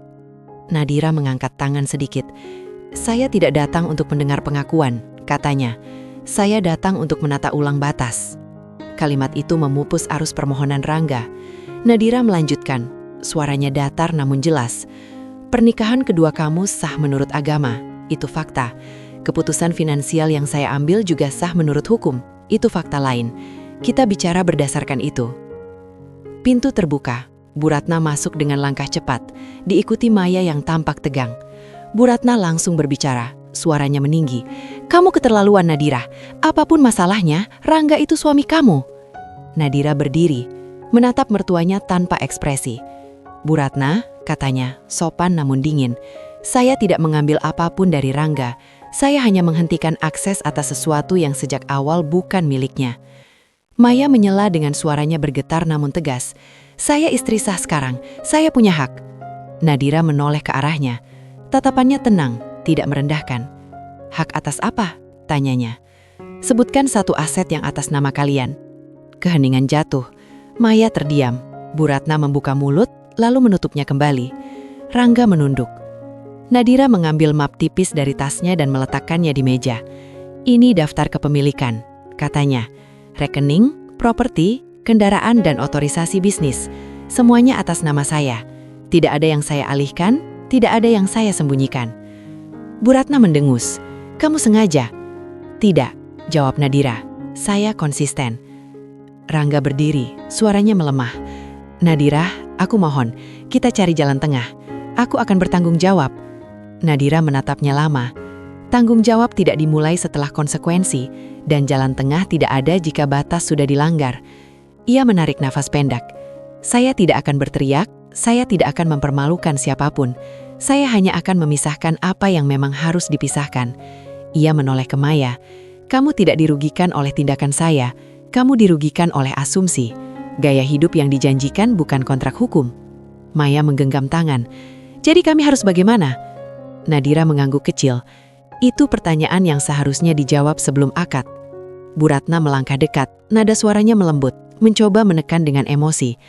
Speaker 2: Nadira mengangkat tangan sedikit. "Saya tidak datang untuk mendengar pengakuan," katanya. "Saya datang untuk menata ulang batas." Kalimat itu memupus arus permohonan Rangga. Nadira melanjutkan, suaranya datar namun jelas. "Pernikahan kedua kamu sah menurut agama, itu fakta. Keputusan finansial yang saya ambil juga sah menurut hukum, itu fakta lain. Kita bicara berdasarkan itu." Pintu terbuka. Bu Ratna masuk dengan langkah cepat, diikuti Maya yang tampak tegang. Bu Ratna langsung berbicara, suaranya meninggi. "Kamu keterlaluan, Nadira. Apapun masalahnya, Rangga itu suami kamu." Nadira berdiri, menatap mertuanya tanpa ekspresi. "Bu Ratna," katanya, sopan namun dingin, "saya tidak mengambil apapun dari Rangga. Saya hanya menghentikan akses atas sesuatu yang sejak awal bukan miliknya." Maya menyela dengan suaranya bergetar namun tegas. "Saya istri sah sekarang, saya punya hak." Nadira menoleh ke arahnya. Tatapannya tenang, tidak merendahkan. "Hak atas apa?" tanyanya. "Sebutkan satu aset yang atas nama kalian." Keheningan jatuh. Maya terdiam. Bu Ratna membuka mulut, lalu menutupnya kembali. Rangga menunduk. Nadira mengambil map tipis dari tasnya dan meletakkannya di meja. "Ini daftar kepemilikan," katanya. "Rekening, properti, kendaraan dan otorisasi bisnis. Semuanya atas nama saya. Tidak ada yang saya alihkan, tidak ada yang saya sembunyikan." Bu Ratna mendengus. "Kamu sengaja?" "Tidak," jawab Nadira. "Saya konsisten." Rangga berdiri, suaranya melemah. "Nadira, aku mohon, kita cari jalan tengah. Aku akan bertanggung jawab." Nadira menatapnya lama. Tanggung jawab tidak dimulai setelah konsekuensi, dan jalan tengah tidak ada jika batas sudah dilanggar. Ia menarik nafas pendek. "Saya tidak akan berteriak, saya tidak akan mempermalukan siapapun. Saya hanya akan memisahkan apa yang memang harus dipisahkan." Ia menoleh ke Maya. "Kamu tidak dirugikan oleh tindakan saya, kamu dirugikan oleh asumsi. Gaya hidup yang dijanjikan bukan kontrak hukum." Maya menggenggam tangan. "Jadi kami harus bagaimana?" Nadira mengangguk kecil. "Itu pertanyaan yang seharusnya dijawab sebelum akad." Bu Ratna melangkah dekat, nada suaranya melembut, mencoba menekan dengan emosi.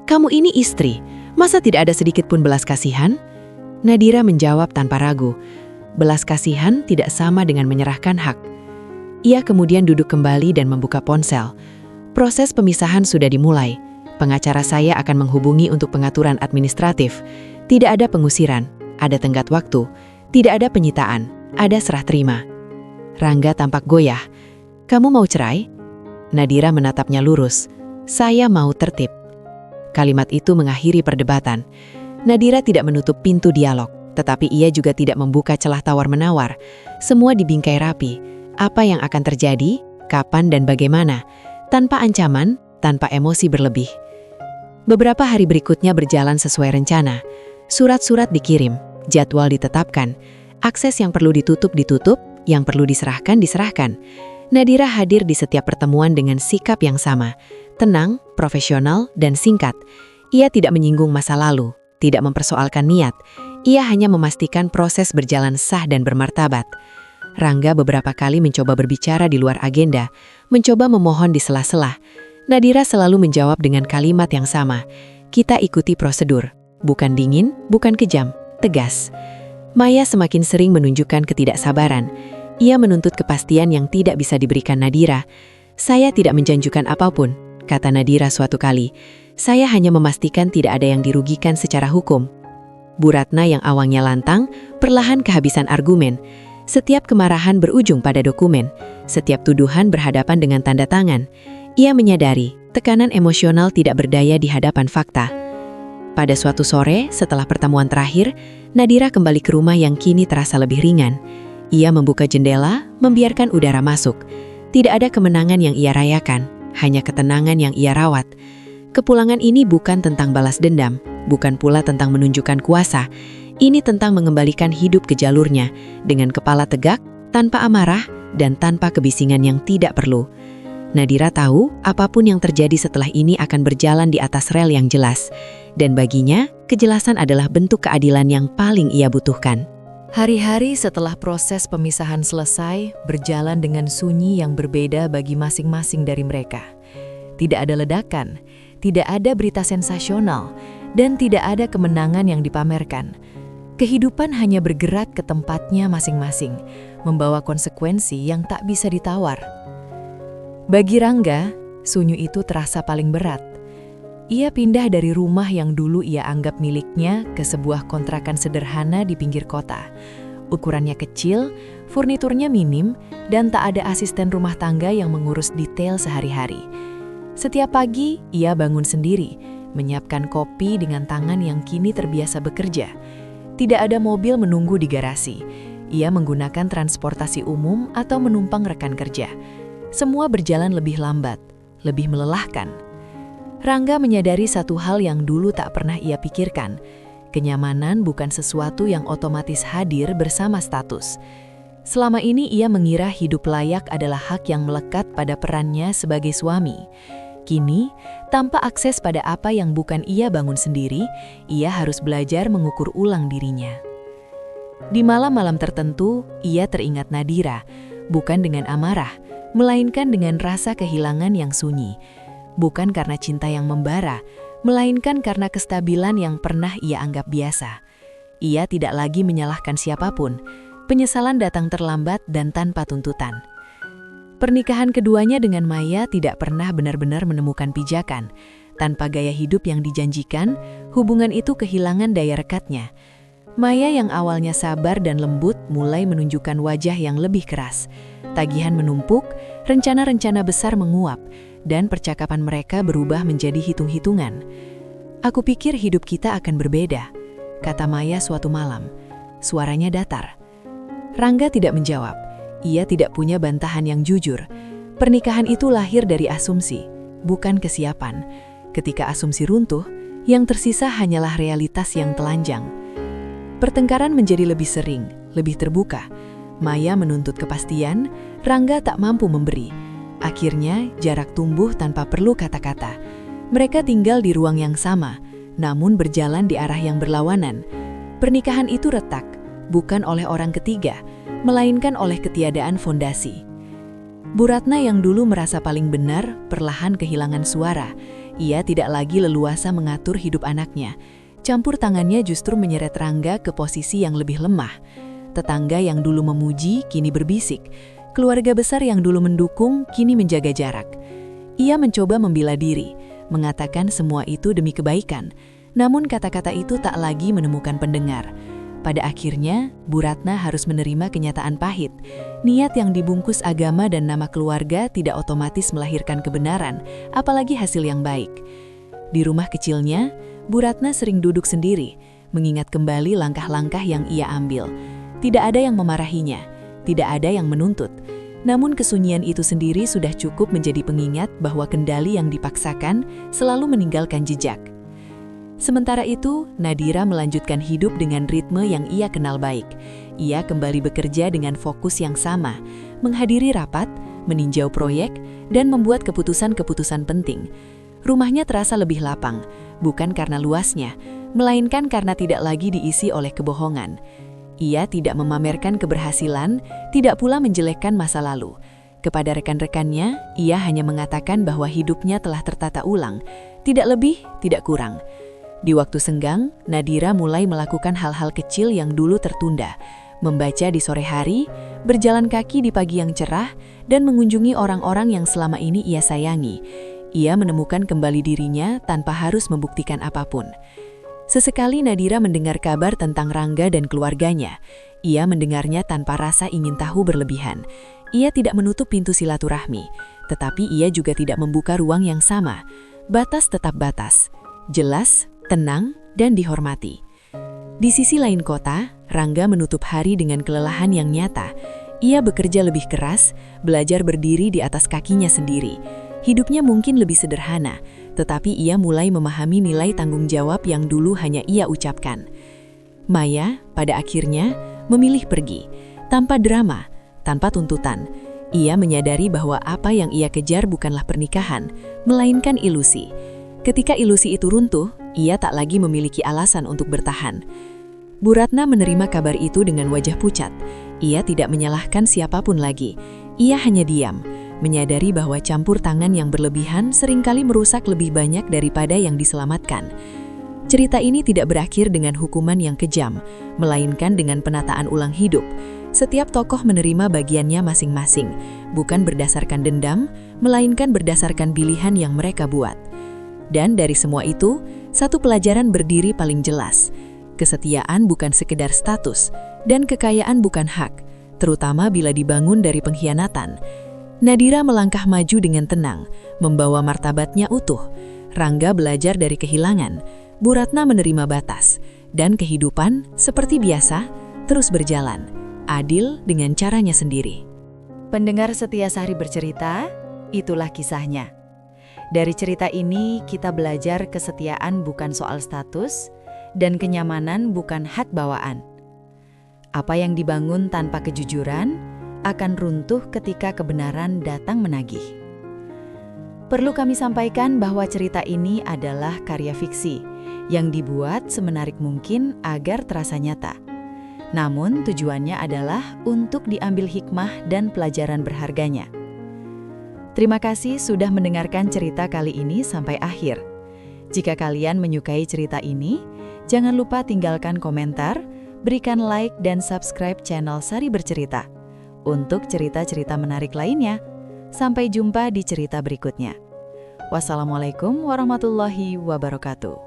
Speaker 2: "Kamu ini istri, masa tidak ada sedikit pun belas kasihan?" Nadira menjawab tanpa ragu. Belas kasihan tidak sama dengan menyerahkan hak. Ia kemudian duduk kembali dan membuka ponsel. "Proses pemisahan sudah dimulai. Pengacara saya akan menghubungi untuk pengaturan administratif. Tidak ada pengusiran, ada tenggat waktu. Tidak ada penyitaan, ada serah terima." Rangga tampak goyah. "Kamu mau cerai?" Nadira menatapnya lurus. "Saya mau tertib." Kalimat itu mengakhiri perdebatan. Nadira tidak menutup pintu dialog, tetapi ia juga tidak membuka celah tawar-menawar. Semua dibingkai rapi. Apa yang akan terjadi, kapan dan bagaimana, tanpa ancaman, tanpa emosi berlebih. Beberapa hari berikutnya berjalan sesuai rencana. Surat-surat dikirim, jadwal ditetapkan, akses yang perlu ditutup, yang perlu diserahkan. Nadira hadir di setiap pertemuan dengan sikap yang sama, tenang, profesional, dan singkat. Ia tidak menyinggung masa lalu, tidak mempersoalkan niat. Ia hanya memastikan proses berjalan sah dan bermartabat. Rangga beberapa kali mencoba berbicara di luar agenda, mencoba memohon di sela-sela. Nadira selalu menjawab dengan kalimat yang sama. "Kita ikuti prosedur, bukan dingin, bukan kejam, tegas." Maya semakin sering menunjukkan ketidaksabaran. Ia menuntut kepastian yang tidak bisa diberikan Nadira. "Saya tidak menjanjikan apapun," kata Nadira suatu kali. "Saya hanya memastikan tidak ada yang dirugikan secara hukum." Bu Ratna yang awangnya lantang, perlahan kehabisan argumen. Setiap kemarahan berujung pada dokumen, setiap tuduhan berhadapan dengan tanda tangan. Ia menyadari tekanan emosional tidak berdaya di hadapan fakta. Pada suatu sore, setelah pertemuan terakhir, Nadira kembali ke rumah yang kini terasa lebih ringan. Ia membuka jendela, membiarkan udara masuk. Tidak ada kemenangan yang ia rayakan, hanya ketenangan yang ia rawat. Kepulangan ini bukan tentang balas dendam, bukan pula tentang menunjukkan kuasa. Ini tentang mengembalikan hidup ke jalurnya dengan kepala tegak, tanpa amarah, dan tanpa kebisingan yang tidak perlu. Nadira tahu apapun yang terjadi setelah ini akan berjalan di atas rel yang jelas. Dan baginya, kejelasan adalah bentuk keadilan yang paling ia butuhkan.
Speaker 1: Hari-hari setelah proses pemisahan selesai, berjalan dengan sunyi yang berbeda bagi masing-masing dari mereka. Tidak ada ledakan, tidak ada berita sensasional, dan tidak ada kemenangan yang dipamerkan. Kehidupan hanya bergerak ke tempatnya masing-masing, membawa konsekuensi yang tak bisa ditawar. Bagi Rangga, sunyi itu terasa paling berat. Ia pindah dari rumah yang dulu ia anggap miliknya ke sebuah kontrakan sederhana di pinggir kota. Ukurannya kecil, furniturnya minim, dan tak ada asisten rumah tangga yang mengurus detail sehari-hari. Setiap pagi, ia bangun sendiri, menyiapkan kopi dengan tangan yang kini terbiasa bekerja. Tidak ada mobil menunggu di garasi. Ia menggunakan transportasi umum atau menumpang rekan kerja. Semua berjalan lebih lambat, lebih melelahkan. Rangga menyadari satu hal yang dulu tak pernah ia pikirkan. Kenyamanan bukan sesuatu yang otomatis hadir bersama status. Selama ini ia mengira hidup layak adalah hak yang melekat pada perannya sebagai suami. Kini, tanpa akses pada apa yang bukan ia bangun sendiri, ia harus belajar mengukur ulang dirinya. Di malam-malam tertentu, ia teringat Nadira, bukan dengan amarah, melainkan dengan rasa kehilangan yang sunyi. Bukan karena cinta yang membara, melainkan karena kestabilan yang pernah ia anggap biasa. Ia tidak lagi menyalahkan siapapun, penyesalan datang terlambat dan tanpa tuntutan. Pernikahan keduanya dengan Maya tidak pernah benar-benar menemukan pijakan. Tanpa gaya hidup yang dijanjikan, hubungan itu kehilangan daya rekatnya. Maya yang awalnya sabar dan lembut mulai menunjukkan wajah yang lebih keras. Tagihan menumpuk, rencana-rencana besar menguap, dan percakapan mereka berubah menjadi hitung-hitungan. "Aku pikir hidup kita akan berbeda," kata Maya suatu malam. Suaranya datar. Rangga tidak menjawab. Ia tidak punya bantahan yang jujur. Pernikahan itu lahir dari asumsi, bukan kesiapan. Ketika asumsi runtuh, yang tersisa hanyalah realitas yang telanjang. Pertengkaran menjadi lebih sering, lebih terbuka. Maya menuntut kepastian, Rangga tak mampu memberi. Akhirnya, jarak tumbuh tanpa perlu kata-kata. Mereka tinggal di ruang yang sama, namun berjalan di arah yang berlawanan. Pernikahan itu retak, bukan oleh orang ketiga, melainkan oleh ketiadaan fondasi. Bu Ratna yang dulu merasa paling benar, perlahan kehilangan suara. Ia tidak lagi leluasa mengatur hidup anaknya. Campur tangannya justru menyeret Rangga ke posisi yang lebih lemah. Tetangga yang dulu memuji, kini berbisik. Keluarga besar yang dulu mendukung, kini menjaga jarak. Ia mencoba membela diri, mengatakan semua itu demi kebaikan. Namun kata-kata itu tak lagi menemukan pendengar. Pada akhirnya, Bu Ratna harus menerima kenyataan pahit. Niat yang dibungkus agama dan nama keluarga tidak otomatis melahirkan kebenaran, apalagi hasil yang baik. Di rumah kecilnya, Bu Ratna sering duduk sendiri, mengingat kembali langkah-langkah yang ia ambil. Tidak ada yang memarahinya, tidak ada yang menuntut. Namun kesunyian itu sendiri sudah cukup menjadi pengingat bahwa kendali yang dipaksakan selalu meninggalkan jejak. Sementara itu, Nadira melanjutkan hidup dengan ritme yang ia kenal baik. Ia kembali bekerja dengan fokus yang sama, menghadiri rapat, meninjau proyek, dan membuat keputusan-keputusan penting. Rumahnya terasa lebih lapang, bukan karena luasnya, melainkan karena tidak lagi diisi oleh kebohongan. Ia tidak memamerkan keberhasilan, tidak pula menjelekkan masa lalu. Kepada rekan-rekannya, ia hanya mengatakan bahwa hidupnya telah tertata ulang, tidak lebih, tidak kurang. Di waktu senggang, Nadira mulai melakukan hal-hal kecil yang dulu tertunda, membaca di sore hari, berjalan kaki di pagi yang cerah, dan mengunjungi orang-orang yang selama ini ia sayangi. Ia menemukan kembali dirinya tanpa harus membuktikan apapun. Sesekali Nadira mendengar kabar tentang Rangga dan keluarganya. Ia mendengarnya tanpa rasa ingin tahu berlebihan. Ia tidak menutup pintu silaturahmi, tetapi ia juga tidak membuka ruang yang sama. Batas tetap batas, jelas, tenang, dan dihormati. Di sisi lain kota, Rangga menutup hari dengan kelelahan yang nyata. Ia bekerja lebih keras, belajar berdiri di atas kakinya sendiri. Hidupnya mungkin lebih sederhana, tetapi ia mulai memahami nilai tanggung jawab yang dulu hanya ia ucapkan.
Speaker 2: Maya, pada akhirnya, memilih pergi, tanpa drama, tanpa tuntutan. Ia menyadari bahwa apa yang ia kejar bukanlah pernikahan, melainkan ilusi. Ketika ilusi itu runtuh, ia tak lagi memiliki alasan untuk bertahan. Bu Ratna menerima kabar itu dengan wajah pucat. Ia tidak menyalahkan siapapun lagi. Ia hanya diam, menyadari bahwa campur tangan yang berlebihan seringkali merusak lebih banyak daripada yang diselamatkan. Cerita ini tidak berakhir dengan hukuman yang kejam, melainkan dengan penataan ulang hidup. Setiap tokoh menerima bagiannya masing-masing, bukan berdasarkan dendam, melainkan berdasarkan pilihan yang mereka buat. Dan dari semua itu, satu pelajaran berdiri paling jelas. Kesetiaan bukan sekedar status, dan kekayaan bukan hak, terutama bila dibangun dari pengkhianatan. Nadira melangkah maju dengan tenang, membawa martabatnya utuh. Rangga belajar dari kehilangan, Bu Ratna menerima batas, dan kehidupan, seperti biasa, terus berjalan, adil dengan caranya sendiri.
Speaker 1: Pendengar setia Sari Bercerita, itulah kisahnya. Dari cerita ini, kita belajar kesetiaan bukan soal status, dan kenyamanan bukan hak bawaan. Apa yang dibangun tanpa kejujuran akan runtuh ketika kebenaran datang menagih. Perlu kami sampaikan bahwa cerita ini adalah karya fiksi yang dibuat semenarik mungkin agar terasa nyata. Namun tujuannya adalah untuk diambil hikmah dan pelajaran berharganya. Terima kasih sudah mendengarkan cerita kali ini sampai akhir. Jika kalian menyukai cerita ini, jangan lupa tinggalkan komentar, berikan like dan subscribe channel Sari Bercerita. Untuk cerita-cerita menarik lainnya, sampai jumpa di cerita berikutnya. Wassalamualaikum warahmatullahi wabarakatuh.